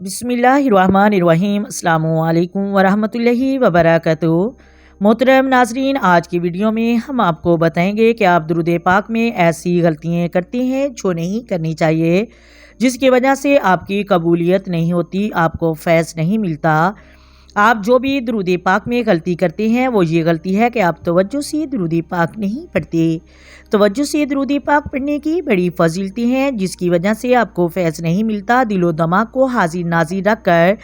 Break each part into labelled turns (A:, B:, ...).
A: बिस्मिल्लाहिर्रहमानिर्रहीम। अस्सलाम वालेकुम वरहमतुल्लाहि वबरकातुहू। मोहतरम नाजरीन, आज की वीडियो में हम आपको बताएंगे कि आप दुरूद पाक में ऐसी गलतियाँ करते हैं जो नहीं करनी चाहिए, जिसकी वजह से आपकी कबूलियत नहीं होती, आपको फैज़ नहीं मिलता। आप जो भी दुरूद पाक में गलती करते हैं वो ये गलती है कि आप तवज्जो से दुरूद पाक नहीं पढ़ते। तवज्जो से दुरूद पाक पढ़ने की बड़ी फजीलतें हैं, जिसकी वजह से आपको फैज़ नहीं मिलता। दिलो दिमाग को हाजिर नाजिर रख कर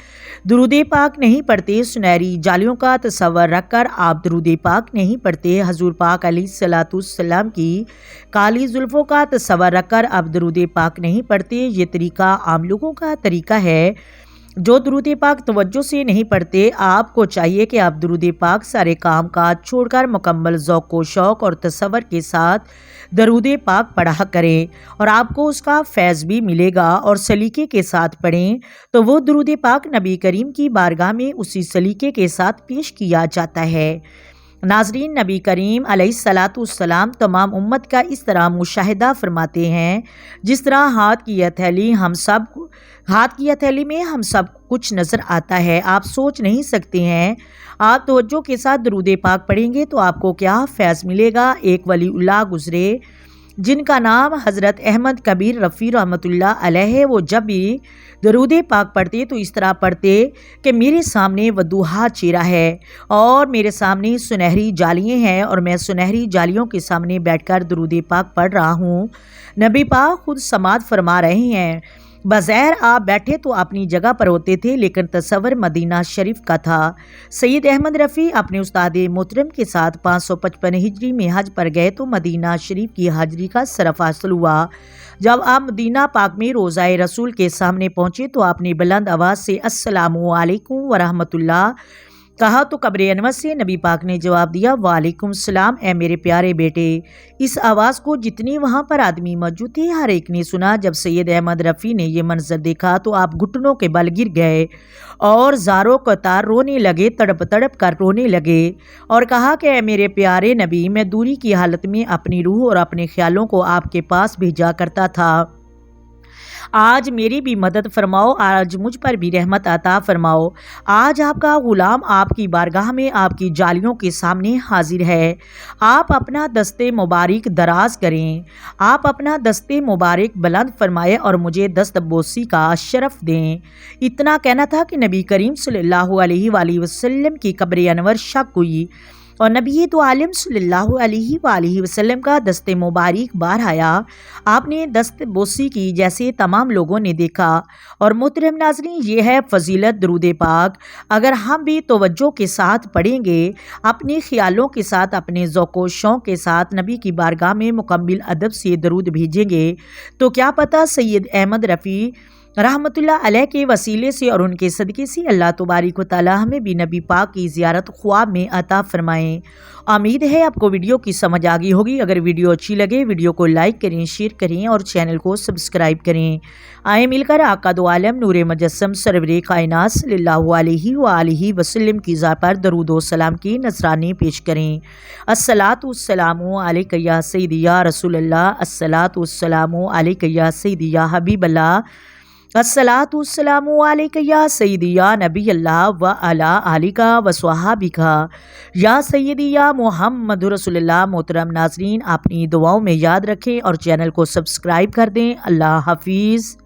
A: दुरूद पाक नहीं पढ़ते। सुनहरी जालियों का तस्वर रख कर आप दुरूद पाक नहीं पढ़ते। हजूर पाक अलैहिस्सलाम की काली जुल्फ़ों का तस्वर रख कर आप दुरूद पाक नहीं पढ़ते। ये तरीका आम लोगों का तरीका है जो दुरूद पाक तवज्जो से नहीं पढ़ते। आपको चाहिए कि आप दुरूद पाक सारे काम काज छोड़कर मुकम्मल ज़ौक़ व शौक़ और तसव्वुर के साथ दरूद पाक पढ़ा करें, और आपको उसका फैज़ भी मिलेगा। और सलीके के साथ पढ़ें तो वो दुरूद पाक नबी करीम की बारगाह में उसी सलीके के साथ पेश किया जाता है। नाजरीन, नबी करीम अलैहिस्सलाम तमाम उम्मत का इस तरह मुशाहिदा फरमाते हैं, जिस तरह हाथ की हथेली में हम सब कुछ नज़र आता है। आप सोच नहीं सकते हैं, आप तवज्जो के साथ दुरूद पाक पढ़ेंगे तो आपको क्या फैज़ मिलेगा। एक वलीउल्लाह गुज़रे जिनका नाम हज़रत अहमद कबीर रफ़ी रहमतुल्लाह अलैह है। वो जब भी दरूद पाक पढ़ते तो इस तरह पढ़ते कि मेरे सामने वदूहा चेहरा है और मेरे सामने सुनहरी जालियाँ हैं, और मैं सुनहरी जालियों के सामने बैठकर दरूद पाक पढ़ रहा हूँ। नबी पाक खुद समात फरमा रहे हैं। बज़ाहिर आप बैठे तो अपनी जगह पर होते थे, लेकिन तस्वर मदीना शरीफ का था। सैयद अहमद रफ़ी अपने उस्ताद मोहतरम के साथ 555 हिजरी में हज पर गए तो मदीना शरीफ की हाजिरी का सरफ हासिल हुआ। जब आप मदीना पाक में रोज़ाए रसूल के सामने पहुँचे तो आपने बुलंद आवाज़ से अस्सलामु अलैकुम वरहमतुल्लाह कहा तो कब्र अनवर से नबी पाक ने जवाब दिया, वालेकुम सलाम ए मेरे प्यारे बेटे। इस आवाज़ को जितने वहाँ पर आदमी मौजूद थे हर एक ने सुना। जब सैयद अहमद रफ़ी ने यह मंजर देखा तो आप घुटनों के बल गिर गए और ज़ारो कतार रोने लगे, तड़प तड़प कर रोने लगे, और कहा कि ए मेरे प्यारे नबी, मैं दूरी की हालत में अपनी रूह और अपने ख्यालों को आपके पास भेजा करता था। आज मेरी भी मदद फरमाओ, आज मुझ पर भी रहमत अता फरमाओ। आज आपका ग़ुलाम आपकी बारगाह में आपकी जालियों के सामने हाजिर है। आप अपना दस्ते मुबारक दराज करें, आप अपना दस्ते मुबारक बुलंद फरमाएं और मुझे दस्तबोसी का शरफ दें। इतना कहना था कि नबी करीम सल्लल्लाहु अलैहि वसल्लम की कब्र अनवर शक हुई और नबी तो आलम सल्लल्लाहु अलैहि वसल्लम का दस्ते मुबारक बाहर आया। आपने दस्त बोसी की जैसे तमाम लोगों ने देखा। और मोहतरम नाज़रीन, ये है फ़जीलत दुरूद पाक। अगर हम भी तवज्जो के साथ पढ़ेंगे, अपने ख्यालों के साथ, अपने ज़ौक़ व शौक़ के साथ नबी की बारगाह में मुकम्मल अदब से दरूद भेजेंगे तो क्या पता सैयद अहमद रफ़ी रहमतुल्लाह अलैह के वसीले से और उनके सदक़े से अल्लाह तबारक व तआला हमें भी नबी पाक की ज़ियारत ख्वाब में अता फ़रमाएँ। उम्मीद है आपको वीडियो की समझ आ गई होगी। अगर वीडियो अच्छी लगे वीडियो को लाइक करें, शेयर करें और चैनल को सब्सक्राइब करें। आए मिलकर आका दो आलम नूर मुजस्सम सरवरे कायनात सल्लल्लाहु अलैहि वसल्लम की ज़ात पर दरूद व सलाम की नज़राने पेश करें। अस्सलातु वस्सलामु अलैका या सय्यदी या रसूलल्लाह, अस्सलातु वस्सलामु अलैका या सय्यदी या हबीबल्लाह, अस्सलातु वस्सलामु अलैका या सय्यदी या नबी अल्लाह व अला आलिका व स्वहाबिका या सय्यदी या मुहम्मदुर रसूलुल्लाह। मोहतरम नाज़रीन, अपनी दुआओं में याद रखें और चैनल को सब्सक्राइब कर दें। अल्लाह हाफिज़।